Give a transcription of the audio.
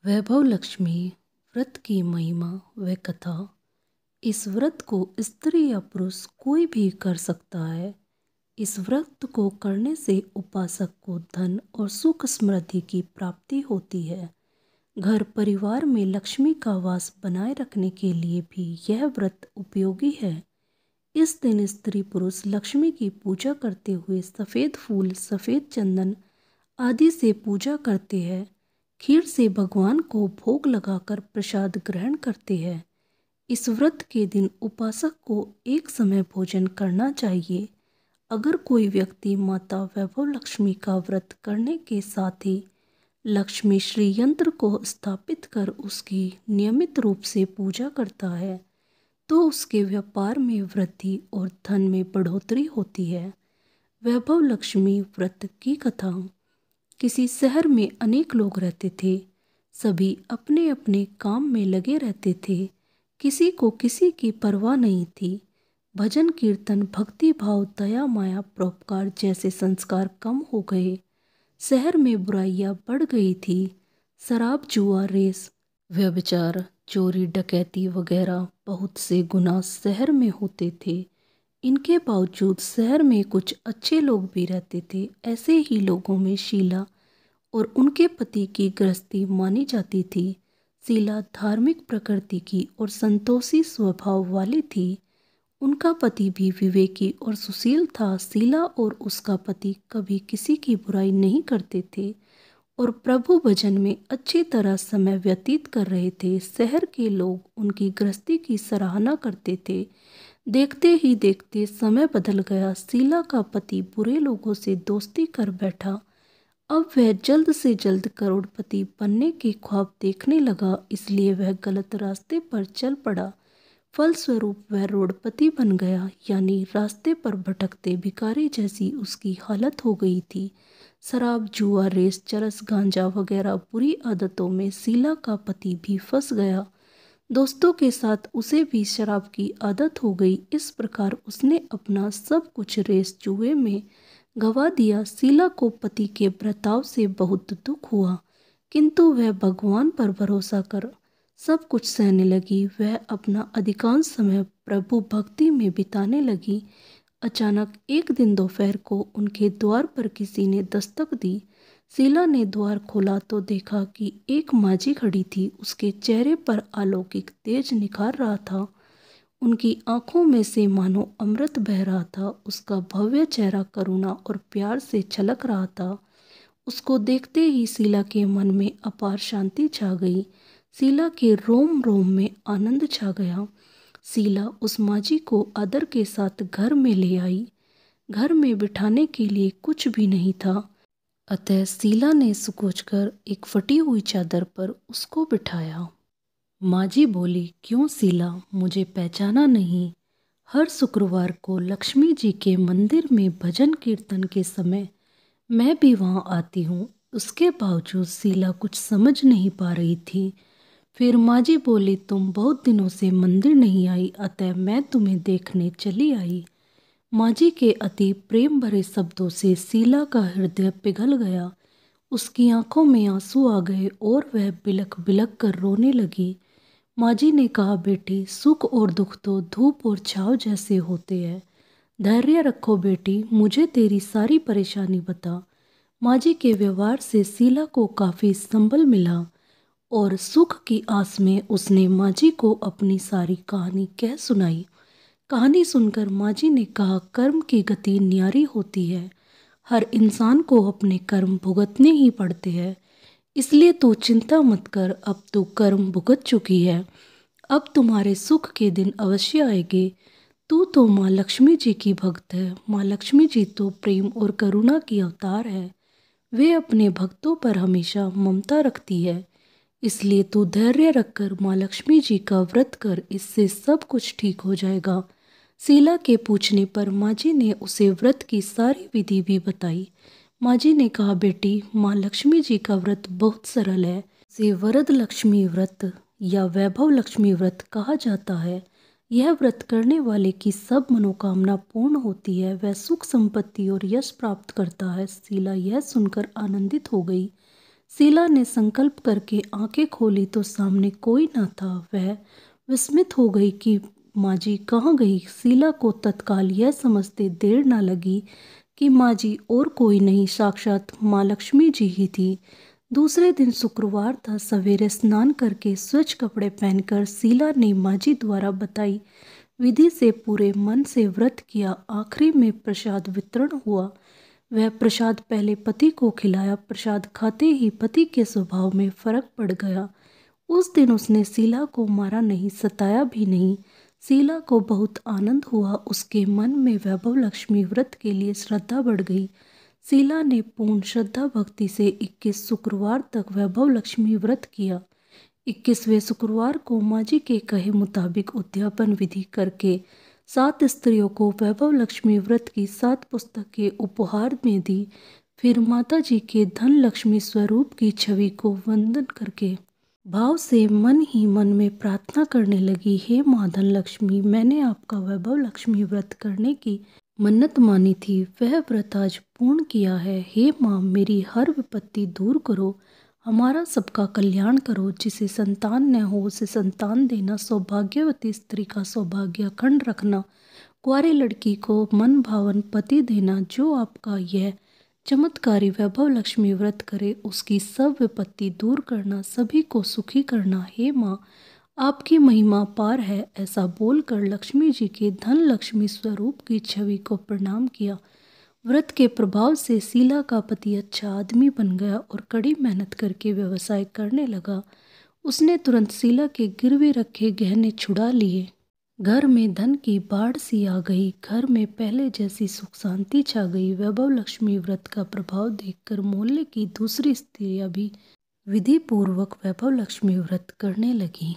वैभव लक्ष्मी व्रत की महिमा व कथा। इस व्रत को स्त्री या पुरुष कोई भी कर सकता है। इस व्रत को करने से उपासक को धन और सुख समृद्धि की प्राप्ति होती है। घर परिवार में लक्ष्मी का वास बनाए रखने के लिए भी यह व्रत उपयोगी है। इस दिन स्त्री पुरुष लक्ष्मी की पूजा करते हुए सफ़ेद फूल, सफ़ेद चंदन आदि से पूजा करते हैं। खीर से भगवान को भोग लगाकर प्रसाद ग्रहण करते हैं। इस व्रत के दिन उपासक को एक समय भोजन करना चाहिए। अगर कोई व्यक्ति माता वैभव लक्ष्मी का व्रत करने के साथ ही लक्ष्मी श्री यंत्र को स्थापित कर उसकी नियमित रूप से पूजा करता है तो उसके व्यापार में वृद्धि और धन में बढ़ोतरी होती है। वैभव लक्ष्मी व्रत की कथा। किसी शहर में अनेक लोग रहते थे। सभी अपने अपने काम में लगे रहते थे। किसी को किसी की परवाह नहीं थी। भजन कीर्तन, भक्ति भाव, दया माया, परोपकार जैसे संस्कार कम हो गए। शहर में बुराइयां बढ़ गई थी। शराब, जुआ, रेस, व्यभिचार, चोरी, डकैती वगैरह बहुत से गुनाह शहर में होते थे। इनके बावजूद शहर में कुछ अच्छे लोग भी रहते थे। ऐसे ही लोगों में शीला और उनके पति की गृहस्थी मानी जाती थी। शीला धार्मिक प्रकृति की और संतोषी स्वभाव वाली थी। उनका पति भी विवेकी और सुशील था। शीला और उसका पति कभी किसी की बुराई नहीं करते थे और प्रभु भजन में अच्छी तरह समय व्यतीत कर रहे थे। शहर के लोग उनकी गृहस्थी की सराहना करते थे। देखते ही देखते समय बदल गया। शीला का पति बुरे लोगों से दोस्ती कर बैठा। अब वह जल्द से जल्द करोड़पति बनने के ख्वाब देखने लगा, इसलिए वह गलत रास्ते पर चल पड़ा। फलस्वरूप वह रोडपति बन गया, यानी रास्ते पर भटकते भिखारी जैसी उसकी हालत हो गई थी। शराब, जुआ, रेस, चरस, गांजा वगैरह बुरी आदतों में शीला का पति भी फंस गया। दोस्तों के साथ उसे भी शराब की आदत हो गई। इस प्रकार उसने अपना सब कुछ रेस जुए में गवा दिया। शीला को पति के बर्ताव से बहुत दुख हुआ, किंतु वह भगवान पर भरोसा कर सब कुछ सहने लगी। वह अपना अधिकांश समय प्रभु भक्ति में बिताने लगी। अचानक एक दिन दोपहर को उनके द्वार पर किसी ने दस्तक दी। शीला ने द्वार खोला तो देखा कि एक माझी खड़ी थी। उसके चेहरे पर अलौकिक तेज निखार रहा था। उनकी आंखों में से मानो अमृत बह रहा था। उसका भव्य चेहरा करुणा और प्यार से छलक रहा था। उसको देखते ही शीला के मन में अपार शांति छा गई। शीला के रोम रोम में आनंद छा गया। शीला उस माझी को आदर के साथ घर में ले आई। घर में बिठाने के लिए कुछ भी नहीं था, अतः शीला ने सुकोचकर एक फटी हुई चादर पर उसको बिठाया। माझी बोली, क्यों शीला, मुझे पहचाना नहीं? हर शुक्रवार को लक्ष्मी जी के मंदिर में भजन कीर्तन के समय मैं भी वहाँ आती हूँ। उसके बावजूद शीला कुछ समझ नहीं पा रही थी। फिर माझी बोली, तुम बहुत दिनों से मंदिर नहीं आई, अतः मैं तुम्हें देखने चली आई। माझी के अति प्रेम भरे शब्दों से शीला का हृदय पिघल गया। उसकी आंखों में आंसू आ गए और वह बिलख बिलख कर रोने लगी। माझी ने कहा, बेटी, सुख और दुख तो धूप और छांव जैसे होते हैं। धैर्य रखो बेटी, मुझे तेरी सारी परेशानी बता। माझी के व्यवहार से शीला को काफ़ी संबल मिला और सुख की आस में उसने माझी को अपनी सारी कहानी कह सुनाई। कहानी सुनकर माझी ने कहा, कर्म की गति न्यारी होती है। हर इंसान को अपने कर्म भुगतने ही पड़ते हैं, इसलिए तू चिंता मत कर। अब तू कर्म भुगत चुकी है, अब तुम्हारे सुख के दिन अवश्य आएंगे। तू तो माँ लक्ष्मी जी की भक्त है। माँ लक्ष्मी जी तो प्रेम और करुणा की अवतार है। वे अपने भक्तों पर हमेशा ममता रखती है, इसलिए तू धैर्य रखकर माँ लक्ष्मी जी का व्रत कर, इससे सब कुछ ठीक हो जाएगा। शीला के पूछने पर माझी ने उसे व्रत की सारी विधि भी बताई। माझी ने कहा, बेटी, माँ लक्ष्मी जी का व्रत बहुत सरल है। इसे वरद लक्ष्मी व्रत या वैभव लक्ष्मी व्रत कहा जाता है। यह व्रत करने वाले की सब मनोकामना पूर्ण होती है। वह सुख संपत्ति और यश प्राप्त करता है। शीला यह सुनकर आनंदित हो गई। शीला ने संकल्प करके आंखें खोली तो सामने कोई न था। वह विस्मित हो गई कि माँ जी कहाँ गई। शीला को तत्काल यह समझते देर न लगी कि माँ जी और कोई नहीं, साक्षात माँ लक्ष्मी जी ही थी। दूसरे दिन शुक्रवार था। सवेरे स्नान करके स्वच्छ कपड़े पहनकर शीला ने माँ जी द्वारा बताई विधि से पूरे मन से व्रत किया। आखिरी में प्रसाद वितरण हुआ। वह प्रसाद पहले पति को खिलाया। प्रसाद खाते ही पति के स्वभाव में फर्क पड़ गया। उस दिन उसने शीला को मारा नहीं, सताया भी नहीं। शीला को बहुत आनंद हुआ। उसके मन में वैभव लक्ष्मी व्रत के लिए श्रद्धा बढ़ गई। शीला ने पूर्ण श्रद्धा भक्ति से 21 शुक्रवार तक वैभव लक्ष्मी व्रत किया। 21वें शुक्रवार को माँ जी के कहे मुताबिक उद्यापन विधि करके 7 स्त्रियों को वैभव लक्ष्मी व्रत की 7 पुस्तकें उपहार में दी। फिर माता जी के धन लक्ष्मी स्वरूप की छवि को वंदन करके भाव से मन ही मन में प्रार्थना करने लगी, हे माँ धन लक्ष्मी, मैंने आपका वैभव लक्ष्मी व्रत करने की मन्नत मानी थी, वह व्रत आज पूर्ण किया है। हे माँ, मेरी हर विपत्ति दूर करो, हमारा सबका कल्याण करो। जिसे संतान न हो उसे संतान देना, सौभाग्यवती स्त्री का सौभाग्य अखंड रखना, कुंवारी लड़की को मन भावन पति देना। जो आपका यह चमत्कारी वैभव लक्ष्मी व्रत करे उसकी सब विपत्ति दूर करना, सभी को सुखी करना। हे माँ, आपकी महिमा पार है। ऐसा बोलकर लक्ष्मी जी के धन लक्ष्मी स्वरूप की छवि को प्रणाम किया। व्रत के प्रभाव से शीला का पति अच्छा आदमी बन गया और कड़ी मेहनत करके व्यवसाय करने लगा। उसने तुरंत शीला के गिरवी रखे गहने छुड़ा लिए। घर में धन की बाढ़ सी आ गई। घर में पहले जैसी सुख शांति छा गई। वैभव लक्ष्मी व्रत का प्रभाव देखकर मोहल्ले की दूसरी स्त्रियां भी विधि पूर्वक वैभव लक्ष्मी व्रत करने लगी।